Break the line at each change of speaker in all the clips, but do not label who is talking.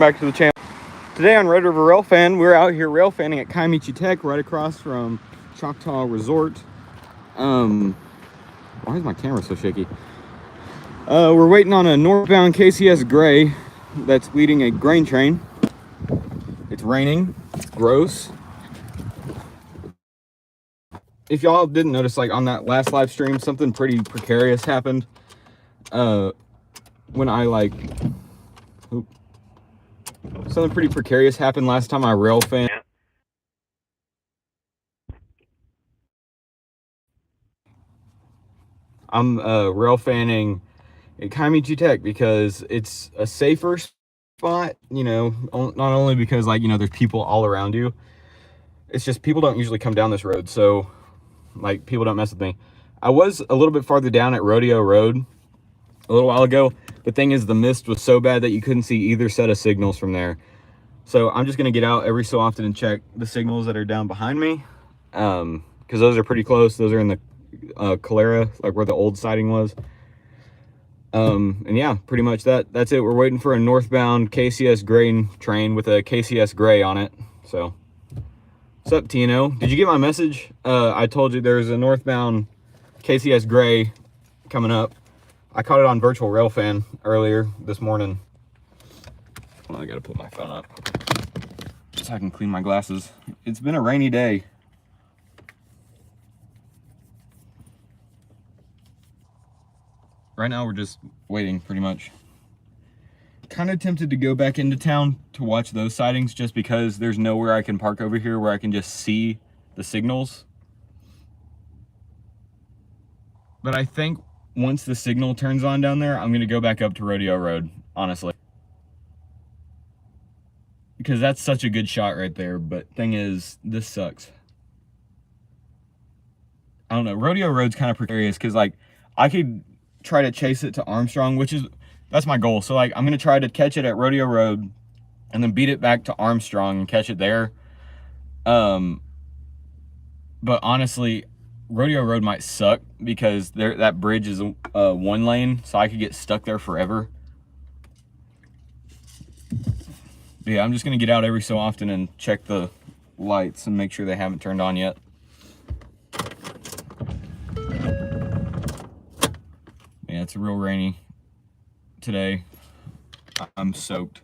Back to the channel. Today on Red River Railfan, we're out here railfanning at Kaimichi Tech, right across from Choctaw Resort. Why is my camera so shaky? We're waiting on a northbound KCS Gray that's leading a grain train. It's raining. It's gross. If y'all didn't notice, like on that last live stream, something pretty precarious happened. When I something pretty precarious happened last time I railfan. I'm railfanning at Kaimichi Tech because it's a safer spot, you know, not only because, like, you know, there's people all around you. It's just people don't usually come down this road, so like people don't mess with me. I was a little bit farther down at Rodeo Road a little while ago. The thing is, the mist was so bad that you couldn't see either set of signals from there. So I'm just gonna get out every so often and check the signals that are down behind me, because those are pretty close. Those are in the Calera, like where the old siding was. And yeah, pretty much that's it. We're waiting for a northbound KCS grain train with a KCS Gray on it. So what's up, Tino? Did you get my message? I told you there's a northbound KCS Gray coming up. I caught it on virtual railfan earlier this morning. Well, I gotta put my phone up so I can clean my glasses. It's been a rainy day. Right now we're just waiting, pretty much. Kind of tempted to go back into town to watch those sightings, just because there's nowhere I can park over here where I can just see the signals. But I think once the signal turns on down there, I'm gonna go back up to Rodeo Road, honestly. Because that's such a good shot right there, but thing is, this sucks. I don't know, Rodeo Road's kind of precarious, because like, I could try to chase it to Armstrong, that's my goal. So like, I'm gonna try to catch it at Rodeo Road, and then beat it back to Armstrong and catch it there. But honestly, Rodeo Road might suck because that bridge is one lane, so I could get stuck there forever. But yeah, I'm just gonna get out every so often and check the lights and make sure they haven't turned on yet. Yeah, it's real rainy today. I'm soaked.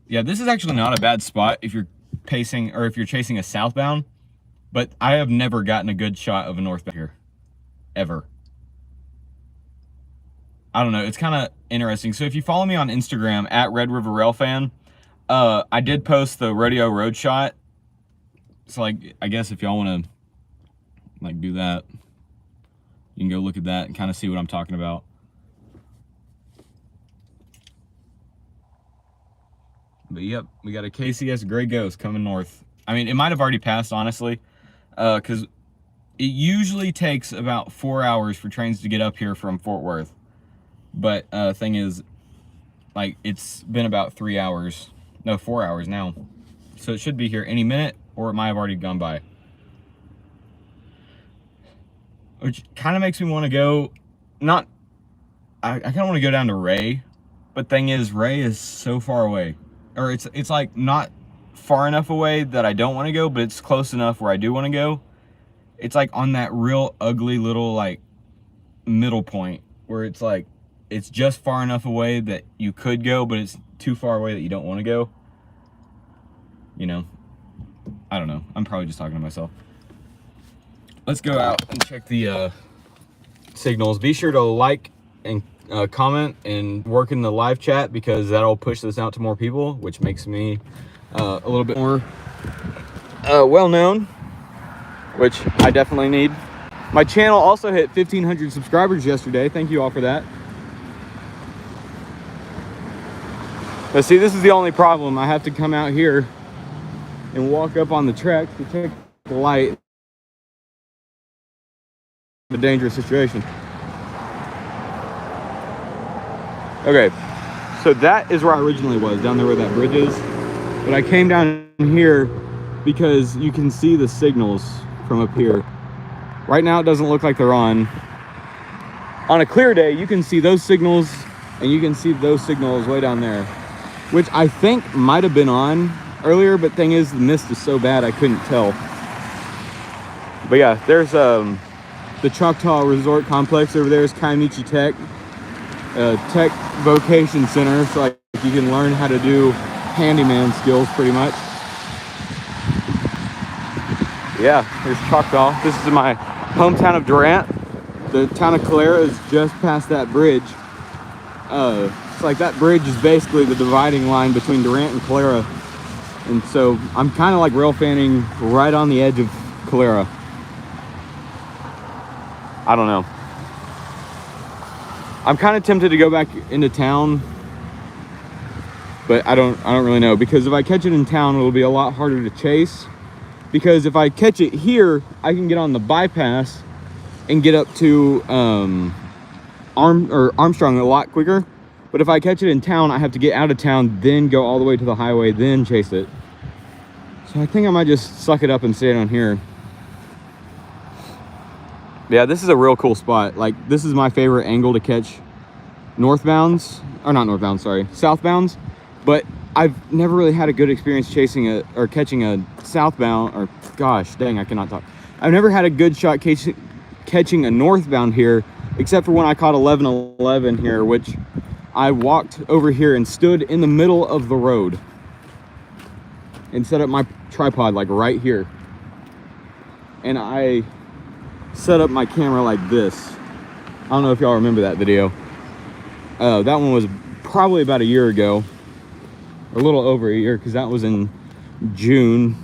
Yeah, this is actually not a bad spot if you're pacing, or if you're chasing a southbound. But I have never gotten a good shot of a northbound here, ever. I don't know, it's kind of interesting. So if you follow me on Instagram at Red River Railfan, I did post the Rodeo Road shot. So like, I guess if y'all want to like do that, you can go look at that and kind of see what I'm talking about. But yep, we got a KCS Gray Ghost coming north. I mean, it might have already passed, honestly. Because it usually takes about 4 hours for trains to get up here from Fort Worth. But thing is, like, it's been about 3 hours. No, 4 hours now. So it should be here any minute, or it might have already gone by. Which kind of makes me want to go, I kind of want to go down to Ray. But thing is, Ray is so far away. Or it's like not far enough away that I don't want to go, but it's close enough where I do want to go. It's like on that real ugly little like middle point where it's like it's just far enough away that you could go, but it's too far away that you don't want to go. You know, I don't know, I'm probably just talking to myself. Let's go out and check the signals. Be sure to like and comment and work in the live chat, because that'll push this out to more people, which makes me a little bit more well-known, which I definitely need. My channel also hit 1,500 subscribers yesterday. Thank you all for that. But see, this is the only problem. I have to come out here and walk up on the tracks to check the light. A dangerous situation. Okay, so that is where I originally was, down there where that bridge is. But I came down here because you can see the signals from up here. Right now it doesn't look like they're on. On a clear day, you can see those signals, and you can see those signals way down there. which I think might have been on earlier, but thing is the mist is so bad I couldn't tell. But yeah, there's the Choctaw Resort Complex over there is Kiamichi Tech, Tech Vocation Center, so like you can learn how to do handyman skills pretty much. Yeah, here's Choctaw. This is my hometown of Durant. The town of Calera is just past that bridge. It's like that bridge is basically the dividing line between Durant and Calera. And so I'm kind of like rail fanning right on the edge of Calera. I don't know. I'm kind of tempted to go back into town, but I don't really know, because if I catch it in town, it'll be a lot harder to chase. Because if I catch it here, I can get on the bypass and get up to Armstrong a lot quicker. But if I catch it in town, I have to get out of town, then go all the way to the highway, then chase it. So I think I might just suck it up and stay down here. Yeah, this is a real cool spot. Like, this is my favorite angle to catch northbounds, or not northbounds, sorry, southbounds. But I've never really had a good experience chasing or catching a southbound, or gosh, dang, I cannot talk. I've never had a good shot catching a northbound here, except for when I caught 1111 here, which I walked over here and stood in the middle of the road and set up my tripod like right here. And I set up my camera like this. I don't know if y'all remember that video. That one was probably about a year ago, or a little over a year, because that was in June.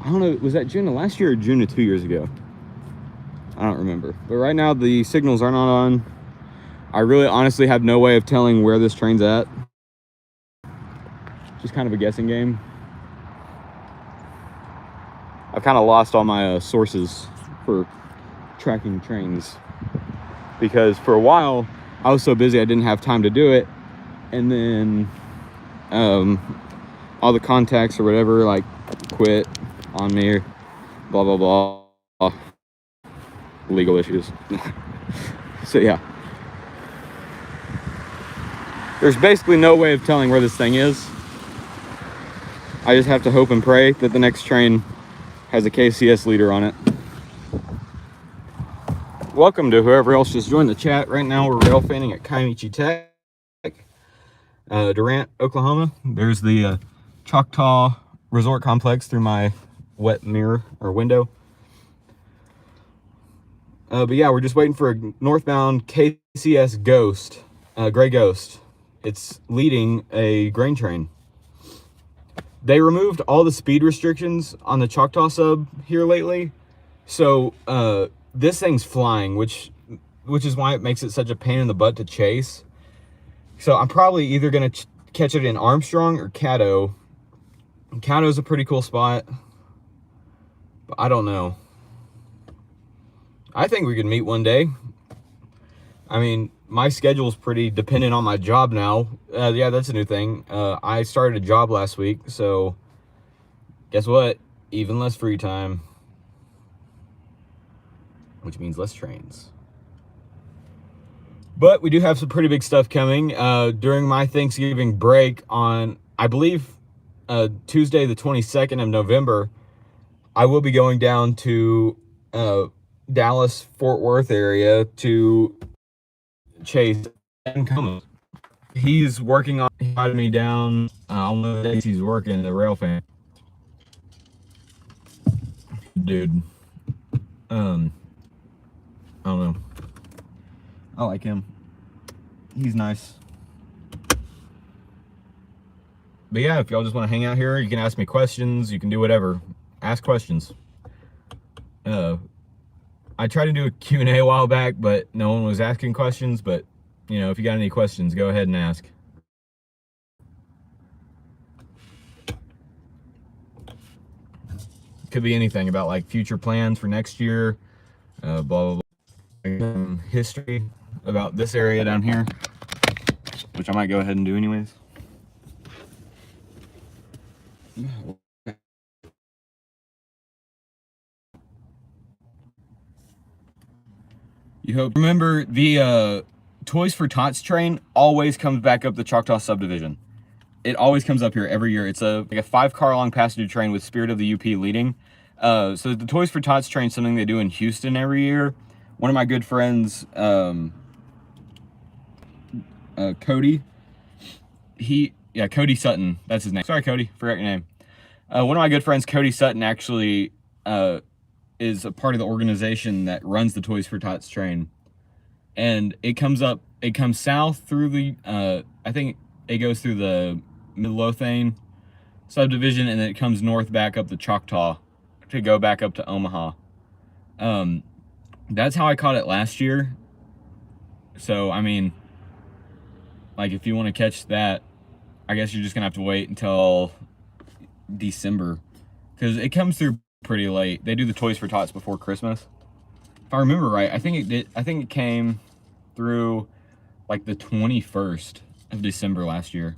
I don't know, was that June of last year or June of 2 years ago? I don't remember. But right now the signals are not on. I really honestly have no way of telling where this train's at. Just kind of a guessing game. I've kind of lost all my sources for tracking trains, because for a while I was so busy I didn't have time to do it, and then all the contacts or whatever like quit on me, blah blah blah, legal issues. So yeah, there's basically no way of telling where this thing is. I just have to hope and pray that the next train has a KCS leader on it. Welcome to whoever else just joined the chat. Right now we're rail fanning at Kiamichi Tech, Durant, Oklahoma. There's the Choctaw Resort Complex through my wet mirror or window. But yeah, we're just waiting for a northbound KCS Ghost, Gray Ghost. It's leading a grain train. They removed all the speed restrictions on the Choctaw sub here lately, so this thing's flying, which is why it makes it such a pain in the butt to chase. So I'm probably either gonna catch it in Armstrong or Caddo. Caddo's a pretty cool spot, but I don't know. I think we could meet one day. I mean, my schedule's pretty dependent on my job now. Yeah, that's a new thing. I started a job last week, so guess what? Even less free time, which means less trains. But we do have some pretty big stuff coming. During my Thanksgiving break on, I believe, Tuesday the 22nd of November, I will be going down to Dallas, Fort Worth area to chase Como. He's working on, he invited me down on one of the days he's working the rail fan. Dude, I don't know. I like him. He's nice. But yeah, if y'all just want to hang out here, you can ask me questions. You can do whatever. Ask questions. I tried to do a Q&A a while back, but no one was asking questions. But, you know, if you got any questions, go ahead and ask. Could be anything about, like, future plans for next year. Blah, blah, blah. History about this area down here, which I might go ahead and do anyways. You hope. Remember the Toys for Tots train always comes back up the Choctaw subdivision. It always comes up here every year. It's like a 5-car long passenger train with Spirit of the UP leading. So the Toys for Tots train is something they do in Houston every year. One of my good friends, Cody, Cody Sutton, that's his name. Sorry, Cody, forgot your name. One of my good friends, Cody Sutton, actually is a part of the organization that runs the Toys for Tots train. And it comes south through the, I think it goes through the Midlothian subdivision, and then it comes north back up the Choctaw to go back up to Omaha. That's how I caught it last year. So, I mean, like, if you want to catch that, I guess you're just gonna have to wait until December, because it comes through pretty late. They do the Toys for Tots before Christmas. If I remember right, I think it came through like the 21st of December last year.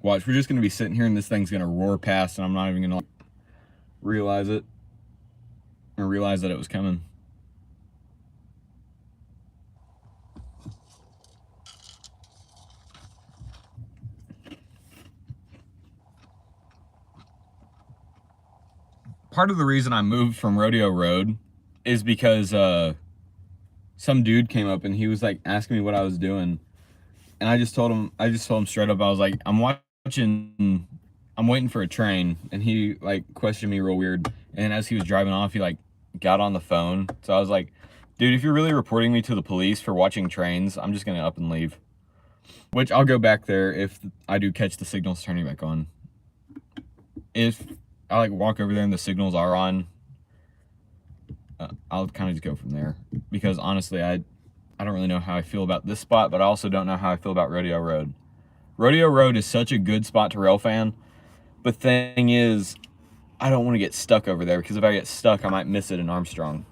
Watch, we're just gonna be sitting here and this thing's gonna roar past, and I'm not even gonna realize it or realize that it was coming. Part of the reason I moved from Rodeo Road is because some dude came up and he was like asking me what I was doing, and I just told him straight up, I was like, I'm waiting for a train. And he like questioned me real weird, and as he was driving off, he like got on the phone. So I was like, dude, if you're really reporting me to the police for watching trains, I'm just gonna up and leave. Which I'll go back there if I do catch the signals turning back on. If I like walk over there and the signals are on, I'll kind of just go from there, because honestly I don't really know how I feel about this spot, but I also don't know how I feel about Rodeo Road. Rodeo Road is such a good spot to railfan, but thing is, I don't want to get stuck over there, because if I get stuck I might miss it in Armstrong.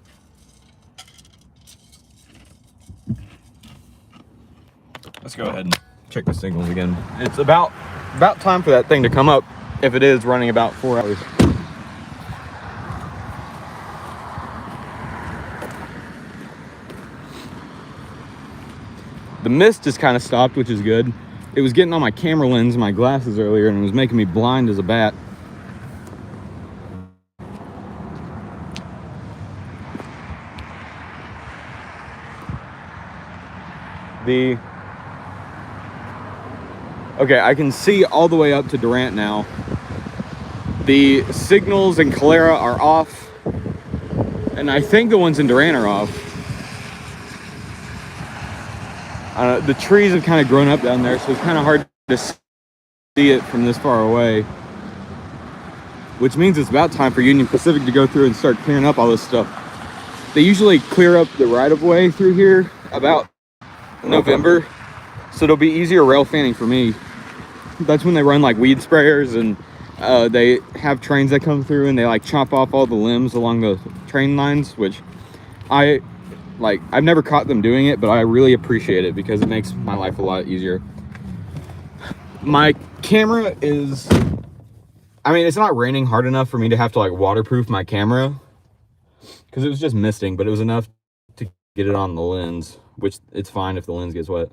Let's go ahead and check the signals again. It's about time for that thing to come up, if it is running about 4 hours. The mist just kind of stopped, which is good. It was getting on my camera lens and my glasses earlier, and it was making me blind as a bat. Okay, I can see all the way up to Durant now. The signals in Calera are off, and I think the ones in Durant are off. The trees have kind of grown up down there, so it's kind of hard to see it from this far away. Which means it's about time for Union Pacific to go through and start clearing up all this stuff. They usually clear up the right-of-way through here about November, so it'll be easier rail fanning for me. That's when they run like weed sprayers, and they have trains that come through and they like chop off all the limbs along the train lines, which I've never caught them doing it, but I really appreciate it because it makes my life a lot easier. My camera is, I mean, it's not raining hard enough for me to have to like waterproof my camera, because it was just misting, but it was enough to get it on the lens, which it's fine if the lens gets wet.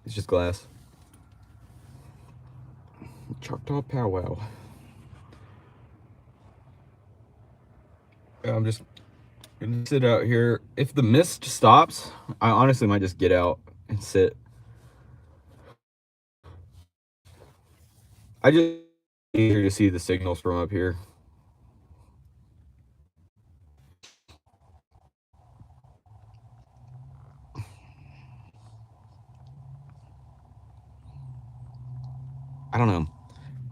It's just glass. Choctaw powwow. I'm just gonna sit out here. If the mist stops, I honestly might just get out and sit. I just easier to see the signals from up here. I don't know.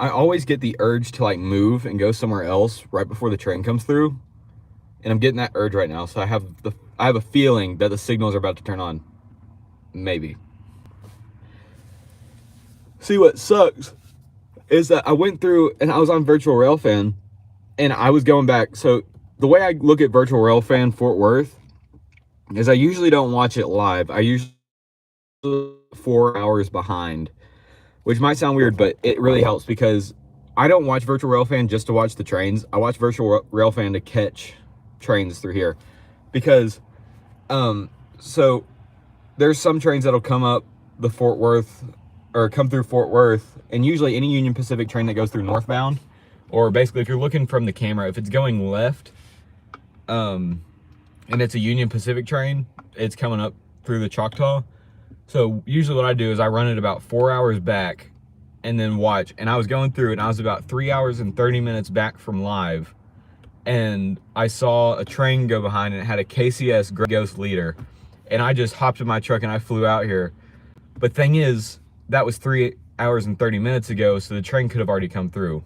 I always get the urge to like move and go somewhere else right before the train comes through. And I'm getting that urge right now, so I have a feeling that the signals are about to turn on. Maybe. See, what sucks is that I went through and I was on Virtual Railfan, and I was going back. So the way I look at Virtual Railfan Fort Worth is I usually don't watch it live. I usually 4 hours behind, which might sound weird, but it really helps, because I don't watch Virtual Railfan just to watch the trains. I watch Virtual Railfan to catch trains through here, because so there's some trains that'll come up the Fort Worth, or come through Fort Worth, and usually any Union Pacific train that goes through northbound, or basically if you're looking from the camera, if it's going left, and it's a Union Pacific train, it's coming up through the Choctaw. So usually what I do is I run it about 4 hours back and then watch. And I was going through it, and I was about 3 hours and 30 minutes back from live, and I saw a train go behind, and it had a KCS Gray Ghost leader. And I just hopped in my truck and I flew out here. But thing is, that was 3 hours and 30 minutes ago, so the train could have already come through.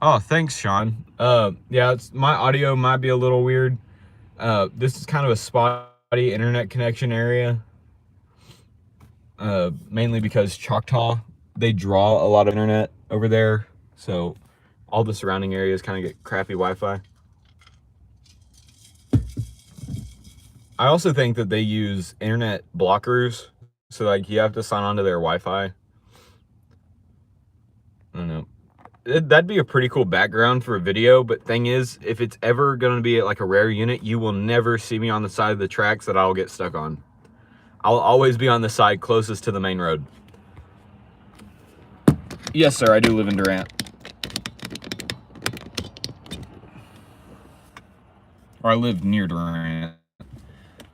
Oh, thanks, Sean. Yeah, my audio might be a little weird. This is kind of a spotty internet connection area. Mainly because Choctaw, they draw a lot of internet over there. So all the surrounding areas kind of get crappy Wi-Fi. I also think that they use internet blockers. So like you have to sign on to their Wi-Fi. I don't know. That'd be a pretty cool background for a video, but thing is, if it's ever going to be like a rare unit, you will never see me on the side of the tracks that I'll get stuck on. I'll always be on the side closest to the main road. Yes, sir, I do live in Durant. Or I live near Durant.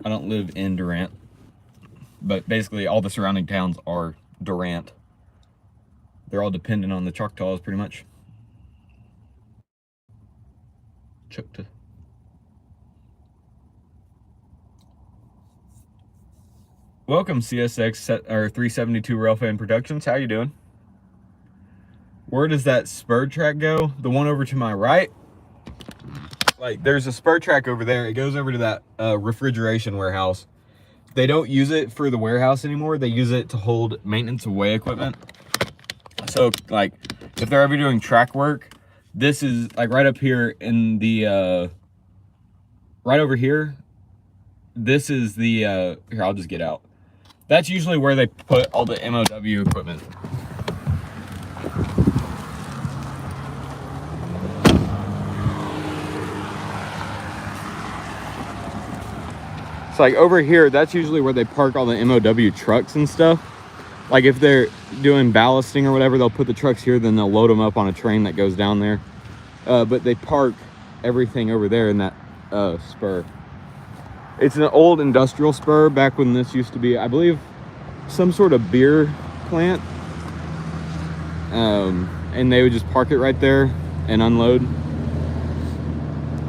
I don't live in Durant. But basically, all the surrounding towns are Durant. They're all dependent on the Choctaws, pretty much. Choctaw. Welcome, CSX or 372 Railfan Productions. How you doing? Where does that spur track go? The one over to my right? Like, there's a spur track over there. It goes over to that refrigeration warehouse. They don't use it for the warehouse anymore. They use it to hold maintenance away equipment. So, like, if they're ever doing track work, this is, like, right up here in the, right over here, this is the, here, I'll just get out. That's usually where they put all the MOW equipment. So, like, over here, that's usually where they park all the MOW trucks and stuff. Like, if they're doing ballasting or whatever, they'll put the trucks here, then they'll load them up on a train that goes down there. But they park everything over there in that spur. It's an old industrial spur back when this used to be, I believe, some sort of beer plant. And they would just park it right there and unload.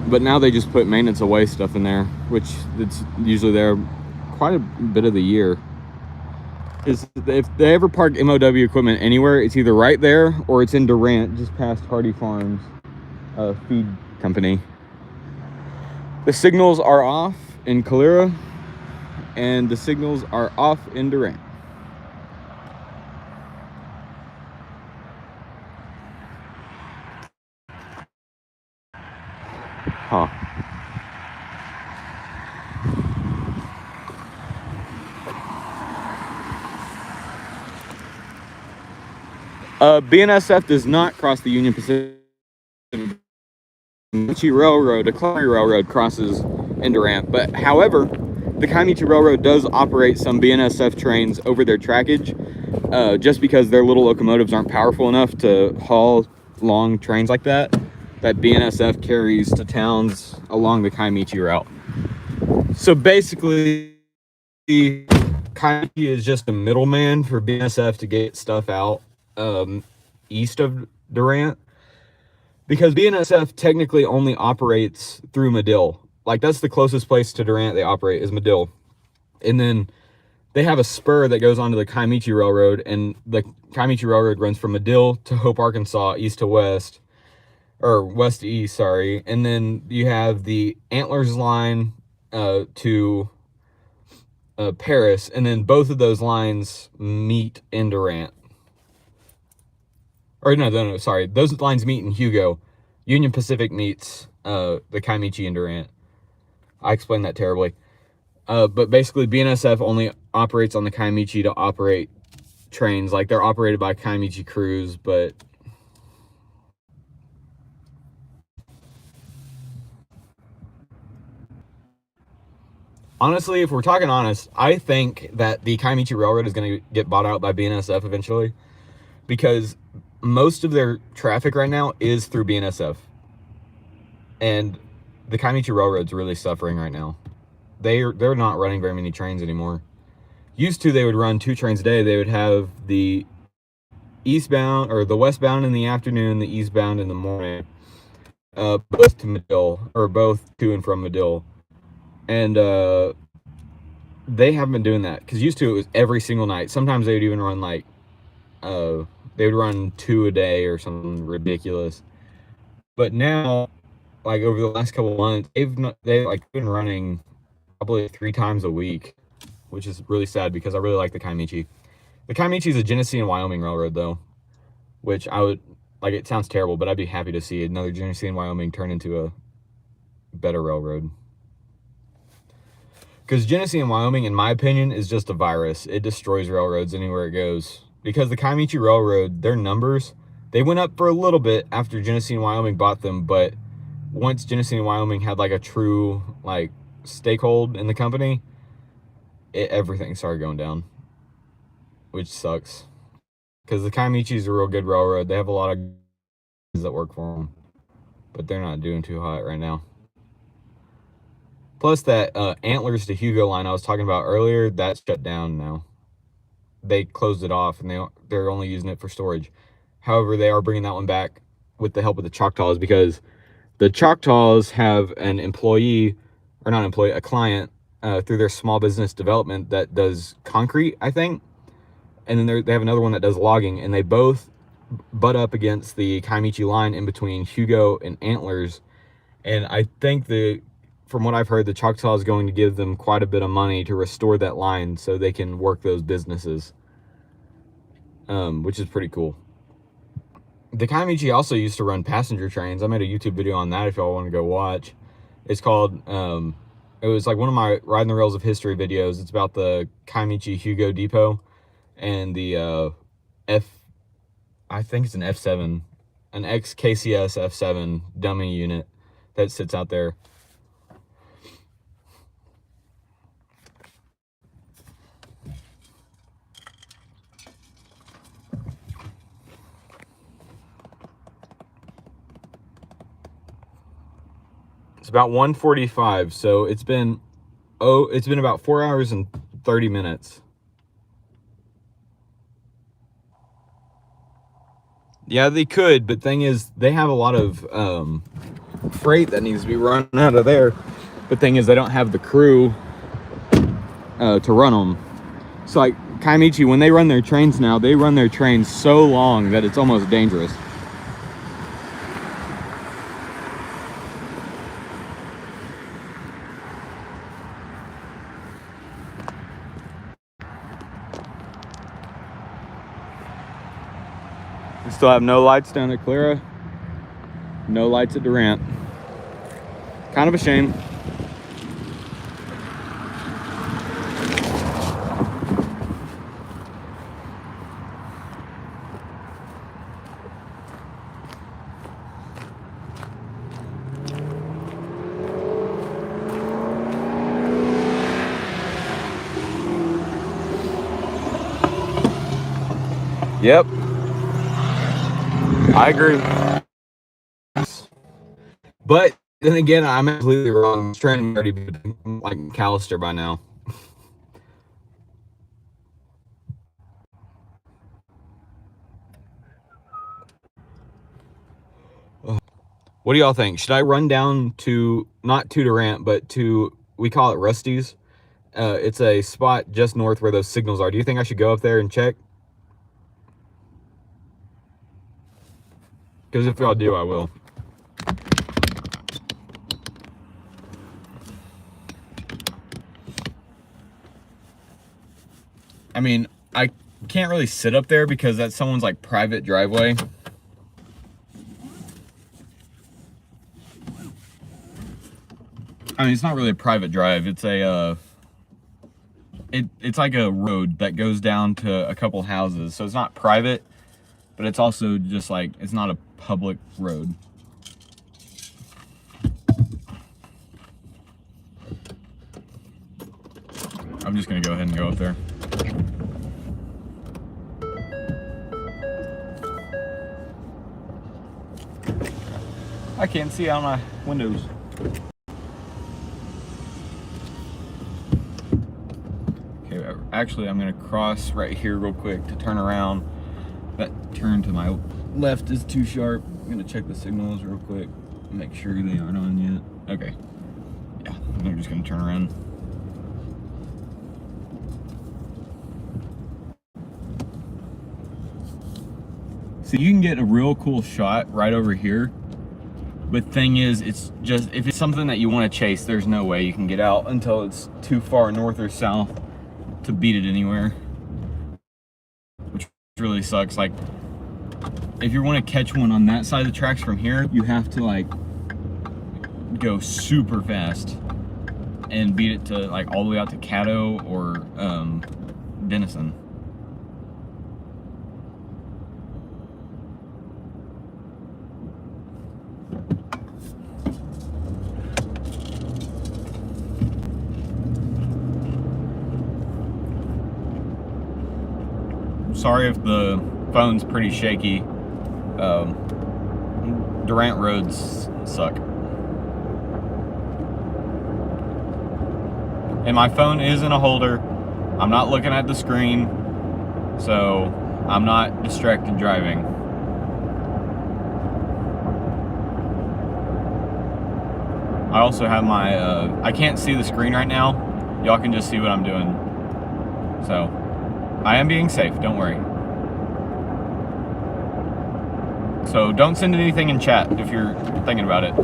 But now they just put maintenance away stuff in there, which it's usually there quite a bit of the year. Is if they ever park MOW equipment anywhere, it's either right there or it's in Durant, just past Hardy Farms feed company. The signals are off in Calera, and the signals are off in Durant. Huh. BNSF does not cross the Union Pacific. Kaimichi Railroad, a Clary Railroad, crosses in Durant. But however, the Kaimichi Railroad does operate some BNSF trains over their trackage, just because their little locomotives aren't powerful enough to haul long trains like that BNSF carries to towns along the Kaimichi route. So basically, Kaimichi is just a middleman for BNSF to get stuff out east of Durant, because BNSF technically only operates through Medill. Like, that's the closest place to Durant they operate is Medill. And then they have a spur that goes onto the Kaimichi Railroad, and the Kaimichi Railroad runs from Medill to Hope, Arkansas, east to west, or west to east, sorry. And then you have the Antlers line to Paris, and then both of those lines meet in Durant. Or no, sorry. Those lines meet in Hugo. Union Pacific meets the Kaimichi and Durant. I explained that terribly. But basically, BNSF only operates on the Kiamichi to operate trains. Like, they're operated by Kiamichi crews, but honestly, if we're talking honest, I think that the Kiamichi Railroad is going to get bought out by BNSF eventually, because most of their traffic right now is through BNSF. And the Kiamichi Railroad's really suffering right now. They're not running very many trains anymore. Used to, they would run 2 trains a day. They would have the eastbound, or the westbound in the afternoon, the eastbound in the morning, both to Medill, or both to and from Medill. And they haven't been doing that, because used to it was every single night. Sometimes they would even run like they would run 2 a day or something ridiculous. But now, like over the last couple of months, they've been running probably 3 times a week, which is really sad because I really like the Kiamichi. The Kiamichi is a Genesee and Wyoming railroad, though, which I would like. It sounds terrible, but I'd be happy to see another Genesee and Wyoming turn into a better railroad. Because Genesee and Wyoming, in my opinion, is just a virus. It destroys railroads anywhere it goes. Because the Kiamichi Railroad, their numbers, they went up for a little bit after Genesee and Wyoming bought them, but once Genesee and Wyoming had like a true like stakehold in the company, everything started going down, which sucks. Because the Kiamichi is a real good railroad. They have a lot of guys that work for them, but they're not doing too hot right now. Plus, that Antlers to Hugo line I was talking about earlier, that's shut down now. They closed it off, and they're only using it for storage. However, they are bringing that one back with the help of the Choctaws, because the Choctaws have an employee, or not employee, a client through their small business development that does concrete, I think. And then they have another one that does logging, and they both butt up against the Kiamichi line in between Hugo and Antlers. And I think from what I've heard, the Choctaw is going to give them quite a bit of money to restore that line so they can work those businesses, which is pretty cool. The Kiamichi also used to run passenger trains. I made a YouTube video on that if y'all want to go watch. It's called, it was like one of my Riding the Rails of History videos. It's about the Kiamichi Hugo Depot and the I think it's an F7, an ex-KCS F7 dummy unit that sits out there. It's about 1:45, so it's been about 4 hours and 30 minutes. Yeah, they could, but thing is, they have a lot of freight that needs to be run out of there. But thing is, they don't have the crew to run them. So like Kiamichi, when they run their trains now, they run their trains so long that it's almost dangerous. We still have no lights down at Clara, no lights at Durant. Kind of a shame. Yep, I agree. But then again, I'm completely wrong. This train already be like McAllister by now. What do y'all think? Should I run down to, not to Durant, but to, we call it Rusty's. It's a spot just north where those signals are. Do you think I should go up there and check? Because if y'all do, I will. I mean, I can't really sit up there because that's someone's like private driveway. I mean, it's not really a private drive. It's a it's like a road that goes down to a couple houses, so it's not private, but it's also just like, it's not a public road. I'm just gonna go ahead and go up there. I can't see out my windows. Okay, actually I'm gonna cross right here real quick to turn around. That turn to my left is too sharp. I'm gonna check the signals real quick, make sure they aren't on yet. Okay, yeah, I'm just gonna turn around. So you can get a real cool shot right over here. But thing is, it's just, if it's something that you want to chase, there's no way you can get out until it's too far north or south to beat it anywhere. Which really sucks. Like, if you want to catch one on that side of the tracks from here, you have to like go super fast and beat it to like all the way out to Caddo or Denison. Sorry if the phone's pretty shaky. Durant roads suck. And my phone is in a holder. I'm not looking at the screen, so I'm not distracted driving. I also have my, I can't see the screen right now. Y'all can just see what I'm doing. So, I am being safe, don't worry. So don't send anything in chat if you're thinking about it,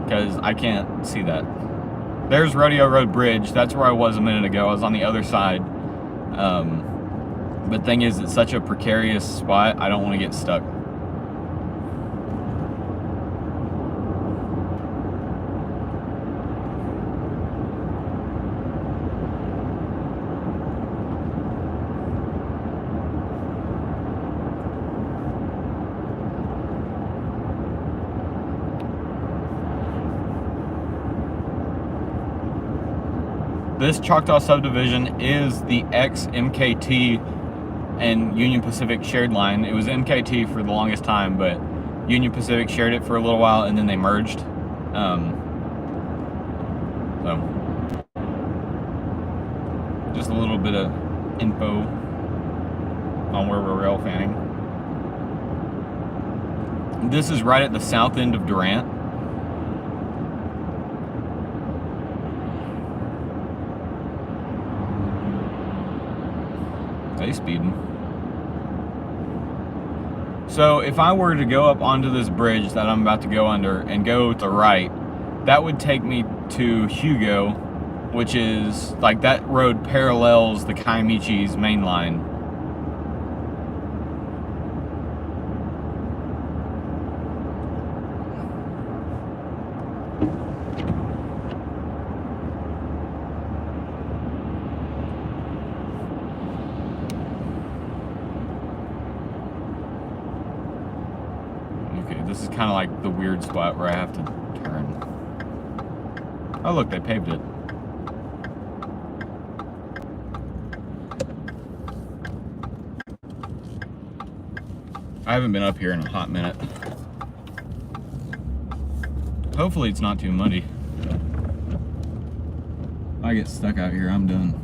because I can't see that. There's Rodeo Road Bridge. That's where I was a minute ago. I was on the other side. But thing is, it's such a precarious spot, I don't want to get stuck. This Choctaw subdivision is the ex-MKT and Union Pacific shared line. It was MKT for the longest time, but Union Pacific shared it for a little while and then they merged. So, just a little bit of info on where we're rail fanning. This is right at the south end of Durant. Speeding. So if I were to go up onto this bridge that I'm about to go under and go to the right, that would take me to Hugo, which is like, that road parallels the Kiamichi's main line. This is kind of like the weird spot where I have to turn. Oh look, they paved it. I haven't been up here in a hot minute. Hopefully it's not too muddy. If I get stuck out here, I'm done.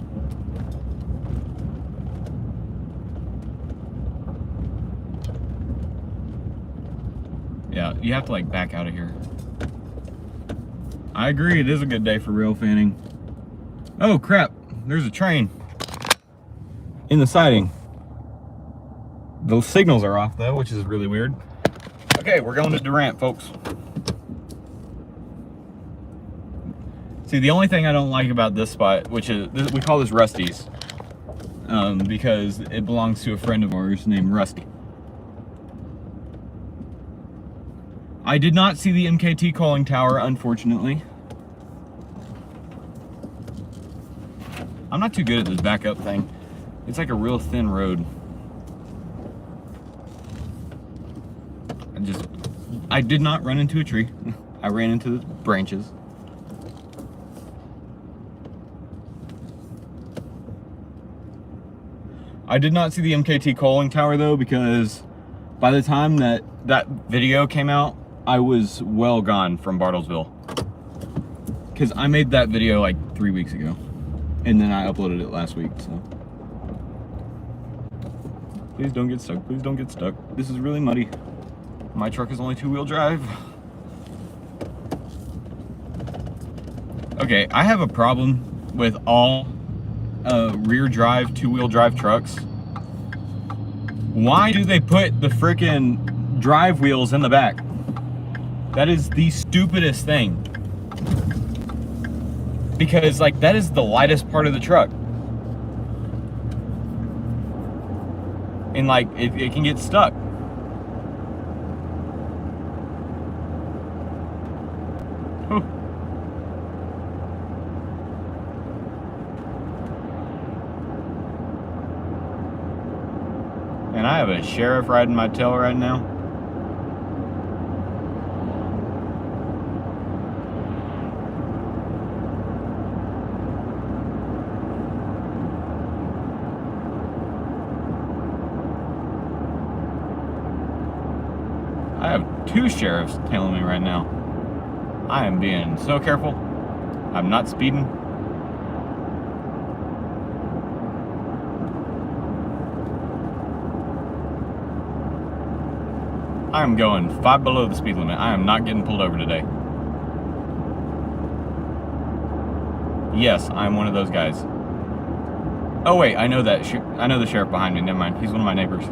Yeah, you have to like back out of here. I agree, it is a good day for rail fanning. Oh crap, there's a train in the siding. Those signals are off though, which is really weird. Okay, we're going to Durant, folks. See, the only thing I don't like about this spot, which is, we call this Rusty's, because it belongs to a friend of ours named Rusty. I did not see the MKT calling tower, unfortunately. I'm not too good at this backup thing. It's like a real thin road. I did not run into a tree. I ran into the branches. I did not see the MKT coaling tower though, because by the time that video came out, I was well gone from Bartlesville. Because I made that video like 3 weeks ago. And then I uploaded it last week, so. Please don't get stuck, please don't get stuck. This is really muddy. My truck is only 2-wheel drive. Okay, I have a problem with all rear drive, 2-wheel drive trucks. Why do they put the freaking drive wheels in the back? That is the stupidest thing. Because like that is the lightest part of the truck. And like it can get stuck. Whew. And I have a sheriff riding my tail right now. I have 2 sheriffs tailing me right now. I am being so careful. I'm not speeding. I am going 5 below the speed limit. I am not getting pulled over today. Yes, I'm one of those guys. Oh wait, I know that. I know the sheriff behind me. Never mind. He's one of my neighbors.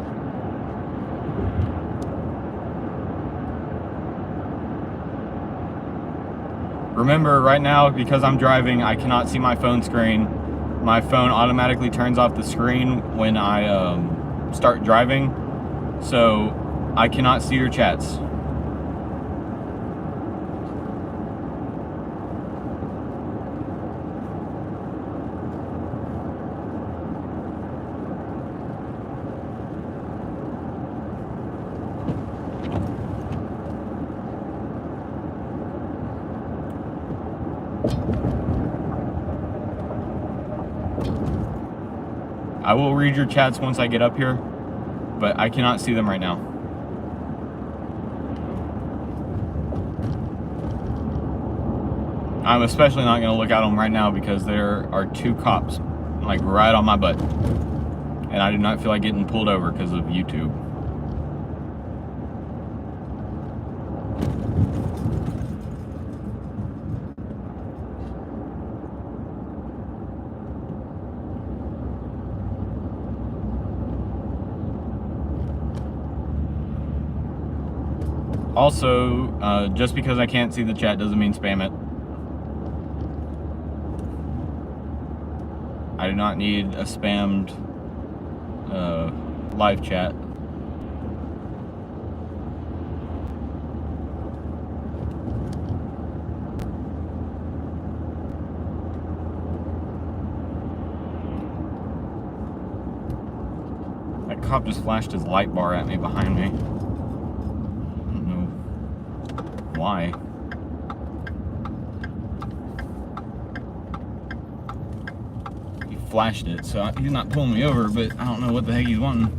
Remember, right now, because I'm driving, I cannot see my phone screen. My phone automatically turns off the screen when I start driving, so I cannot see your chats. I will read your chats once I get up here, but I cannot see them right now. I'm especially not going to look at them right now because there are 2 cops like right on my butt. And I do not feel like getting pulled over because of YouTube. Also, just because I can't see the chat doesn't mean spam it. I do not need a spammed live chat. That cop just flashed his light bar at me behind me. Why? He flashed it, so he's not pulling me over, but I don't know what the heck he's wanting.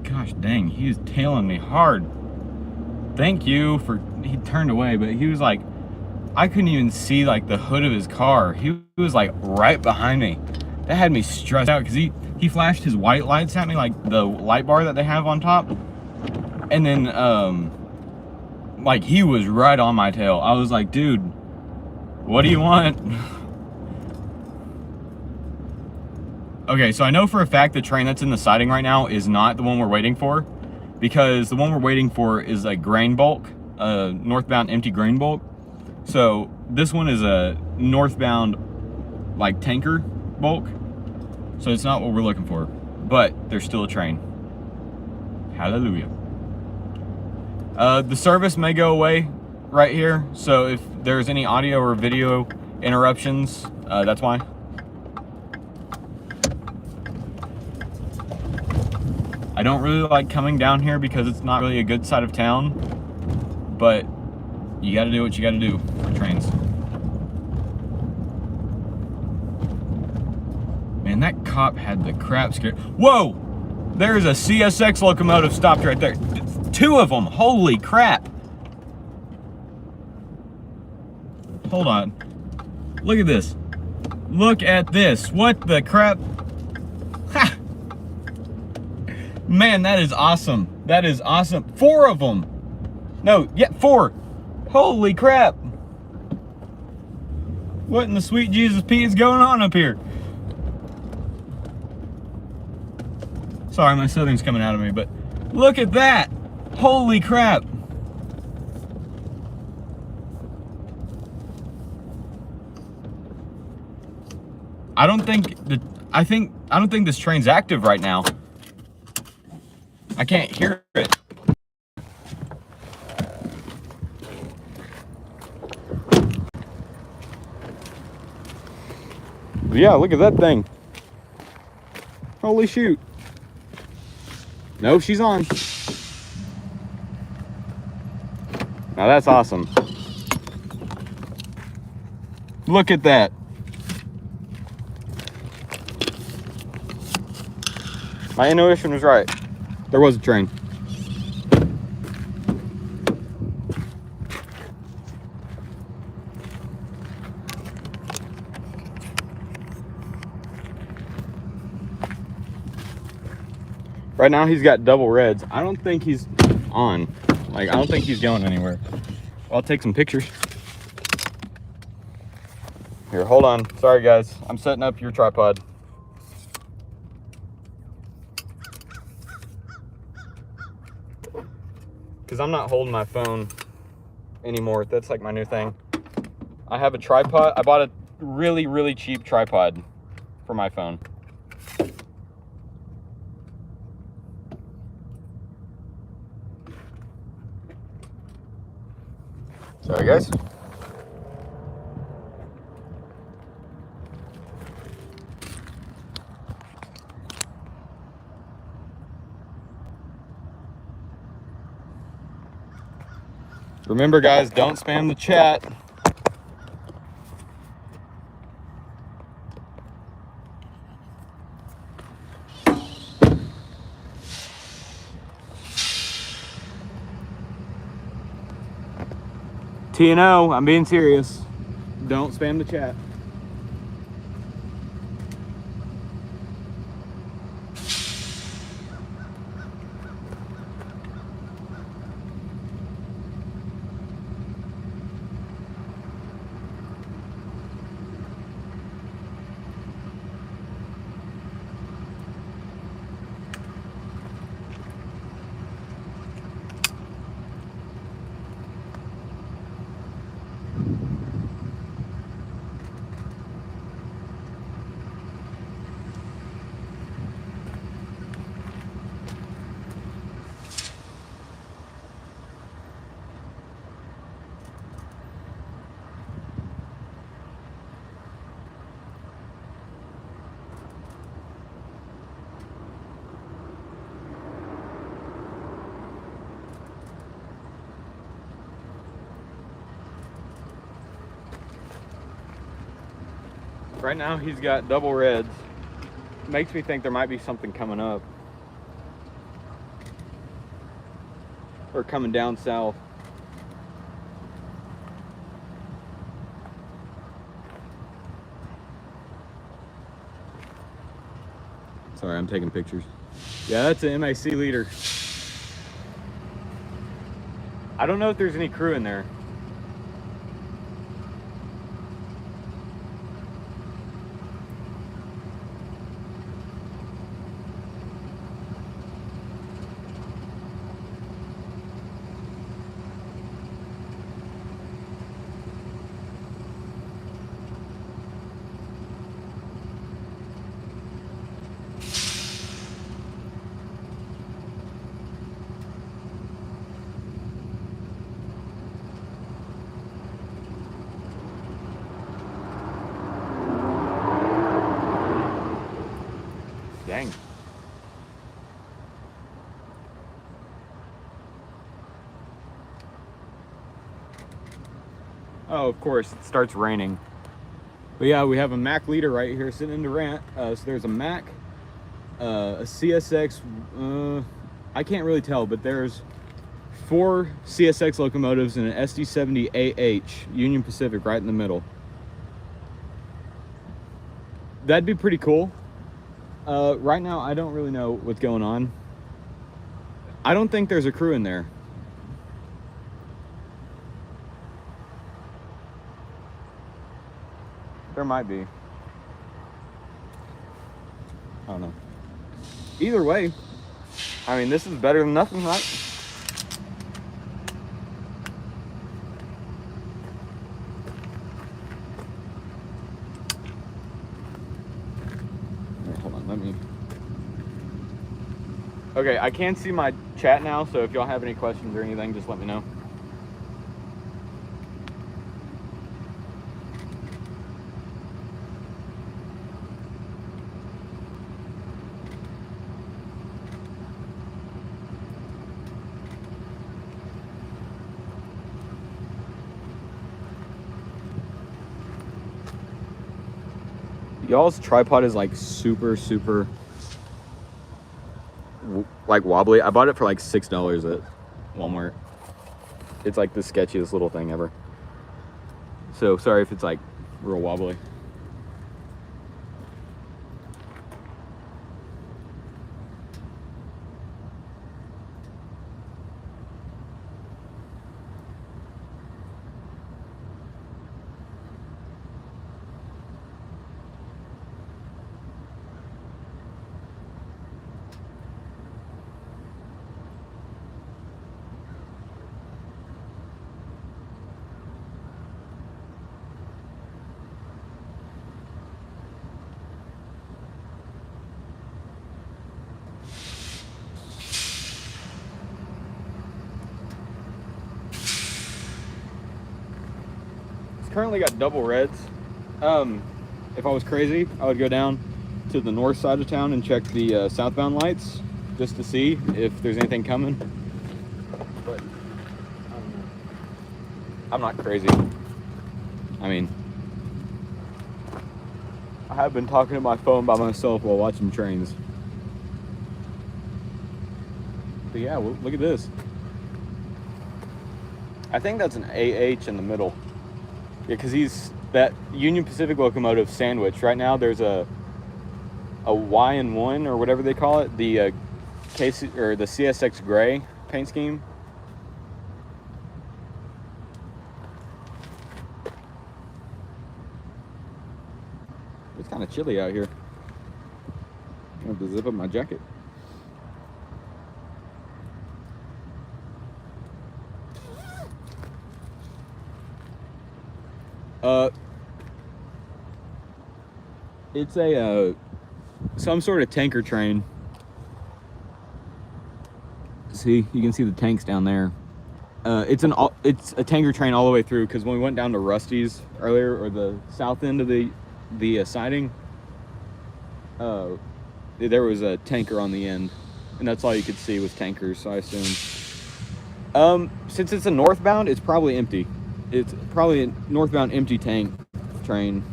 Gosh dang, he was tailing me hard. Thank you for, he turned away, but he was like, I couldn't even see like the hood of his car. He was like right behind me. That had me stressed out because he flashed his white lights at me, like the light bar that they have on top. And then, like, he was right on my tail. I was like, dude, what do you want? Okay, so I know for a fact the train that's in the siding right now is not the one we're waiting for, because the one we're waiting for is a grain bulk, northbound empty grain bulk. So this one is a northbound, like, tanker bulk. So it's not what we're looking for, but there's still a train. Hallelujah. The service may go away right here, so if there's any audio or video interruptions, that's why. I don't really like coming down here because it's not really a good side of town, but you gotta do what you gotta do for trains. Man, that cop had the crap scared. Whoa! There's a CSX locomotive stopped right there. 2 of them, holy crap. Hold on. Look at this. Look at this. What the crap? Ha! Man, that is awesome. That is awesome. 4 of them. No, yeah, 4. Holy crap. What in the sweet Jesus Pete is going on up here? Sorry, my southern's coming out of me, but look at that. Holy crap. I don't think this train's active right now. I can't hear it. Yeah, look at that thing. Holy shoot. No, she's on. Now that's awesome. Look at that. My intuition was right. There was a train. Right now he's got double reds. I don't think he's on. Like, I don't think he's going anywhere. I'll take some pictures. Here, hold on. Sorry guys, I'm setting up your tripod. Because I'm not holding my phone anymore. That's like my new thing. I have a tripod. I bought a really, really cheap tripod for my phone. Sorry guys. Remember guys, don't spam the chat. TNO, I'm being serious. Don't spam the chat. Right now he's got double reds. Makes me think there might be something coming up. Or coming down south. Sorry, I'm taking pictures. Yeah, that's an MAC leader. I don't know if there's any crew in there. Dang. Oh, of course, it starts raining. But yeah, we have a Mac leader right here sitting in the rant. So there's a Mac, a CSX, I can't really tell, but there's 4 CSX locomotives and an SD70AH, Union Pacific, right in the middle. That'd be pretty cool. Right now, I don't really know what's going on. I don't think there's a crew in there. There might be. I don't know. Either way, I mean, this is better than nothing, right? Hold on, let me. Okay, I can see my chat now, so if y'all have any questions or anything, just let me know. Y'all's tripod is like super like wobbly. I bought it for like $6 at Walmart. It's like the sketchiest little thing ever. So sorry if it's like real wobbly. Currently got double reds. If I was crazy, I would go down to the north side of town and check the southbound lights just to see if there's anything coming. But I'm not crazy. I mean, I have been talking to my phone by myself while watching trains. But yeah, look at this. I think that's an AH in the middle. Yeah, because he's that Union Pacific locomotive sandwich. Right now there's a Y&1 or whatever they call it, the KC or the CSX gray paint scheme. It's kind of chilly out here. I have to zip up my jacket. It's a some sort of tanker train. See, you can see the tanks down there. It's a tanker train all the way through, because when we went down to Rusty's earlier, or the south end of the siding, there was a tanker on the end, and that's all you could see was tankers. So I assume, since it's a northbound, it's probably empty. It's probably a northbound empty tank train.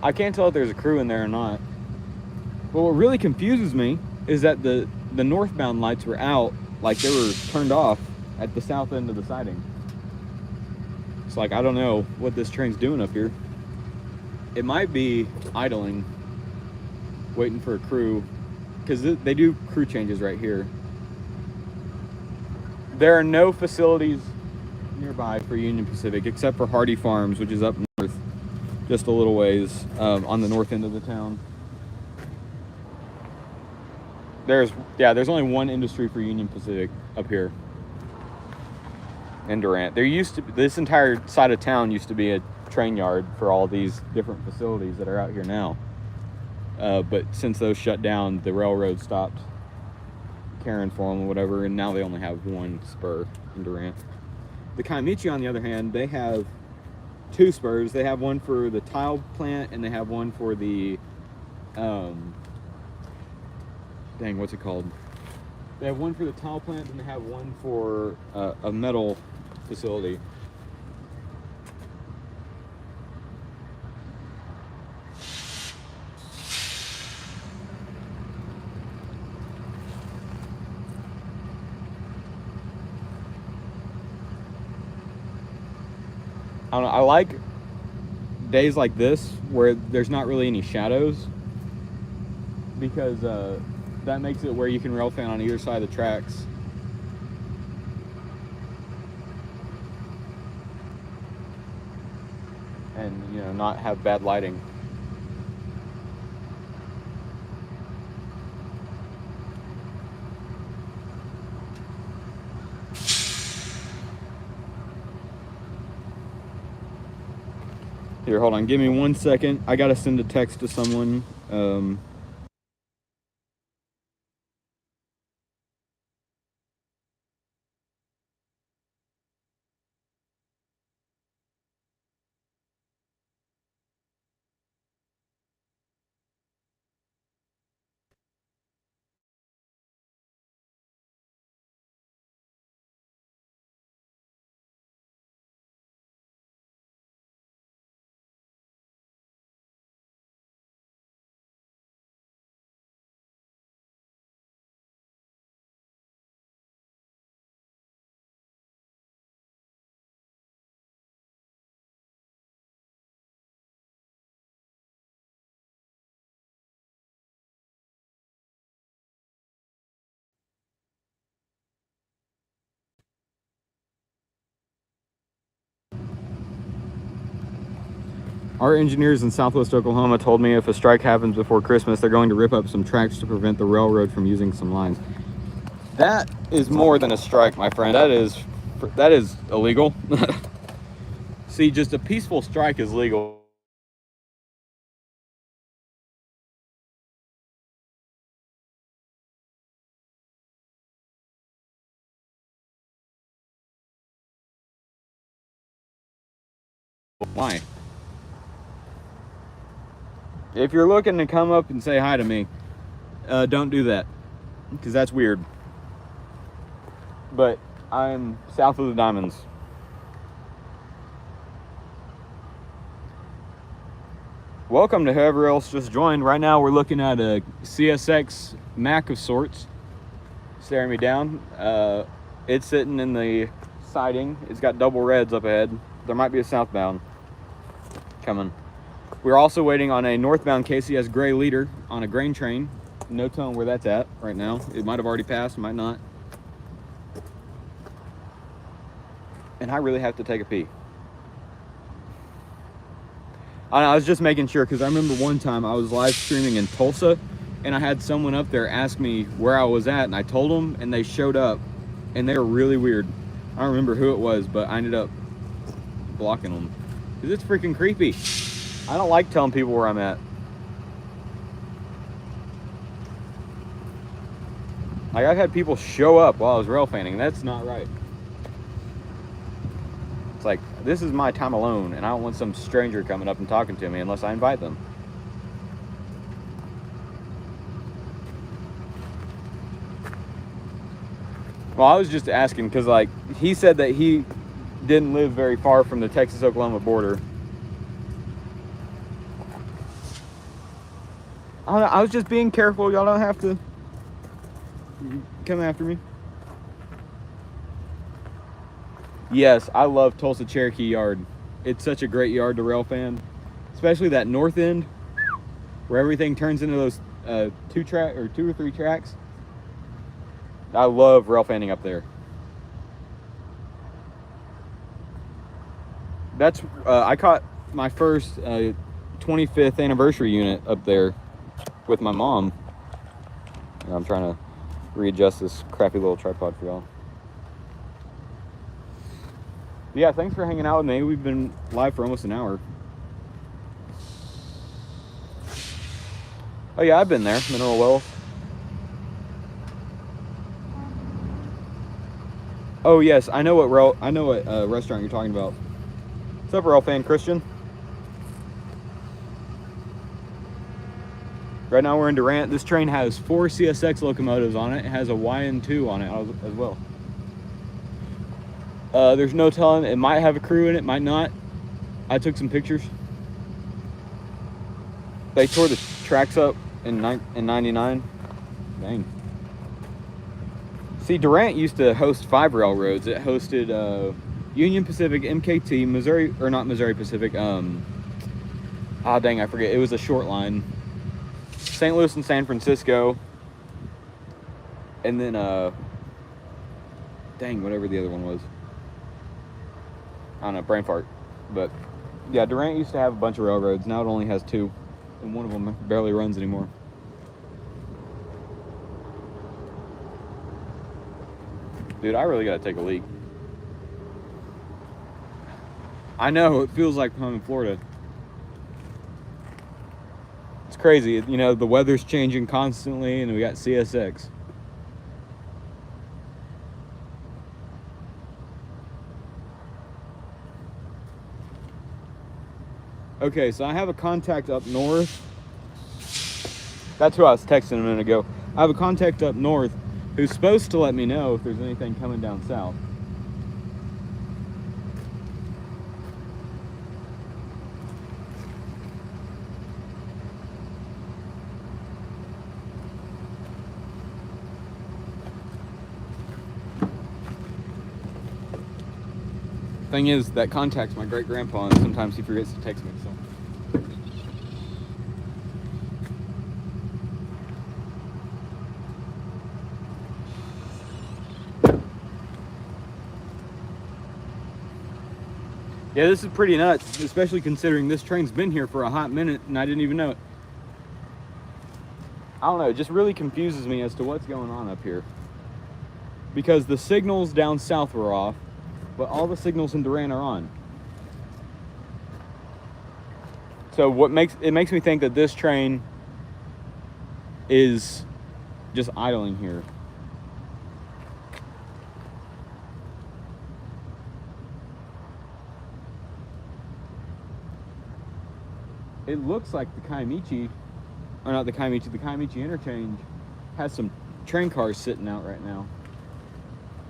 I can't tell if there's a crew in there or not. But what really confuses me is that the northbound lights were out, like they were turned off at the south end of the siding. It's like, I don't know what this train's doing up here. It might be idling, waiting for a crew, because they do crew changes right here. There are no facilities nearby for Union Pacific except for Hardy Farms, which is up north, just a little ways, on the north end of the town. There's only one industry for Union Pacific up here in Durant. There used to be, this entire side of town used to be a train yard for all these different facilities that are out here now. But since those shut down, the railroad stopped caring for them or whatever, and now they only have one spur in Durant. The Kiamichi, on the other hand, they have two spurs. They have one for the tile plant, and they have one for the what's it called? They have one for the tile plant, and they have one for a metal facility. I don't know, I like days like this where there's not really any shadows, because that makes it where you can rail fan on either side of the tracks. And, you know, not have bad lighting. Here, hold on, give me 1 second. I gotta send a text to someone. Our engineers in Southwest Oklahoma told me if a strike happens before Christmas, they're going to rip up some tracks to prevent the railroad from using some lines. That is more than a strike, my friend. That is illegal. See, just a peaceful strike is legal. Why? If you're looking to come up and say hi to me, don't do that, because that's weird. But I'm south of the Diamonds. Welcome to whoever else just joined. Right now we're looking at a CSX Mac of sorts staring me down. It's sitting in the siding. It's got double reds up ahead. There might be a southbound coming. We're also waiting on a northbound KCS gray leader on a grain train. No telling where that's at right now. It might have already passed, might not. And I really have to take a pee. I was just making sure, because I remember one time I was live streaming in Tulsa, and I had someone up there ask me where I was at, and I told them, and they showed up, and they were really weird. I don't remember who it was, but I ended up blocking them, because it's freaking creepy. I don't like telling people where I'm at. Like, I've had people show up while I was rail fanning. That's not right. It's like, this is my time alone, and I don't want some stranger coming up and talking to me unless I invite them. Well, I was just asking because, like, he said that he didn't live very far from the Texas-Oklahoma border. I was just being careful. Y'all don't have to come after me. Yes, I love Tulsa Cherokee Yard. It's such a great yard to rail fan. especially that north end where everything turns into those two or three tracks. I love rail fanning up there. That's I caught my first 25th anniversary unit up there with my mom. And I'm trying to readjust this crappy little tripod for y'all. Yeah, thanks for hanging out with me. We've been live for almost an hour. Oh yeah, I've been there, Mineral Wells. Oh yes, I know what restaurant you're talking about. What's up, Railfan Christian? Right now we're in Durant. This train has 4 CSX locomotives on it. It has a YN2 on it as well. There's no telling. It might have a crew in it, might not. I took some pictures. They tore the tracks up in 99. Dang. See, Durant used to host 5 railroads. It hosted Union Pacific, MKT, Missouri, or not Missouri Pacific. Dang, I forget. It was a short line. St. Louis and San Francisco. And then, dang, whatever the other one was. I don't know, brain fart. But, yeah, Durant used to have a bunch of railroads. Now it only has 2. And one of them barely runs anymore. Dude, I really gotta take a leak. I know, it feels like I'm in Florida. It's crazy, you know, the weather's changing constantly and we got CSX. Okay, so I have a contact up north. That's who I was texting a minute ago. I have a contact up north who's supposed to let me know if there's anything coming down south. Thing is, that contact's my great grandpa, and sometimes he forgets to text me. So. Yeah, this is pretty nuts, especially considering this train's been here for a hot minute and I didn't even know it. I don't know, it just really confuses me as to what's going on up here. Because the signals down south were off, but all the signals in Durant are on. So what makes me think that this train is just idling here. It looks like the Kiamichi, or not the Kiamichi interchange has some train cars sitting out right now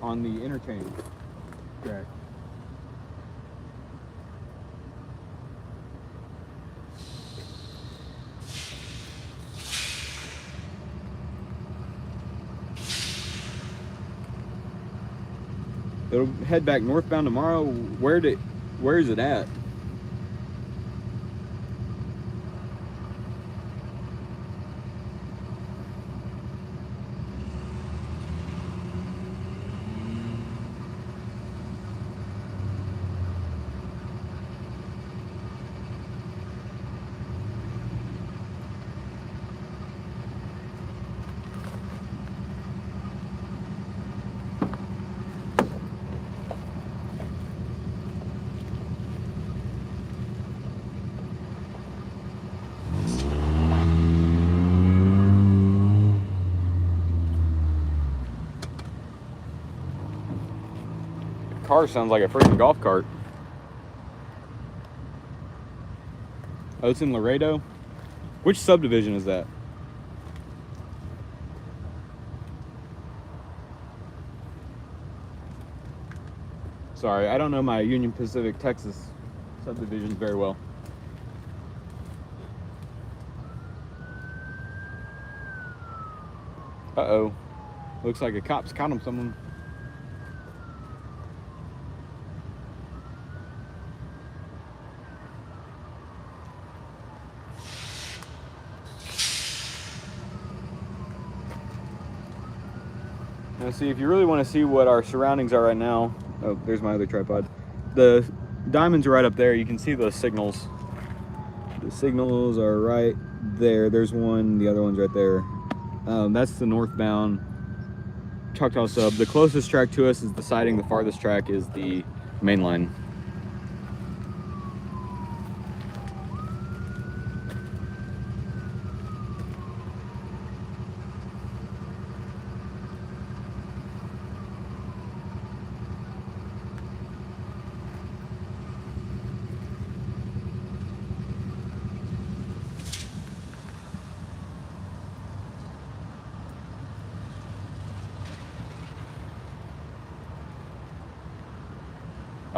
on the interchange track. It'll head back northbound tomorrow. Where is it at? Car sounds like a freaking golf cart. Oh, it's in Laredo? Which subdivision is that? Sorry, I don't know my Union Pacific, Texas subdivisions very well. Uh-oh. Looks like a cop's caught him someone. Now see, if you really want to see what our surroundings are right now, oh, there's my other tripod. The diamonds are right up there. You can see the signals. The signals are right there. There's one, the other one's right there. That's the northbound Choctaw sub. The closest track to us is the siding. The farthest track is the main line.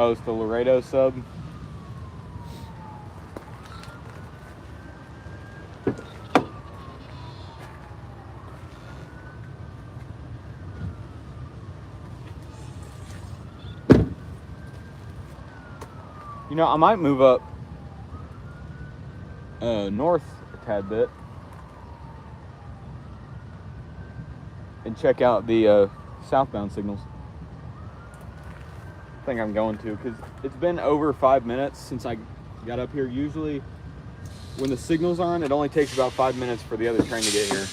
Oh, it's the Laredo sub. You know, I might move up north a tad bit and check out the southbound signals. I think I'm going to, because it's been over 5 minutes since I got up here. Usually when the signal's on, it only takes about 5 minutes for the other train to get here.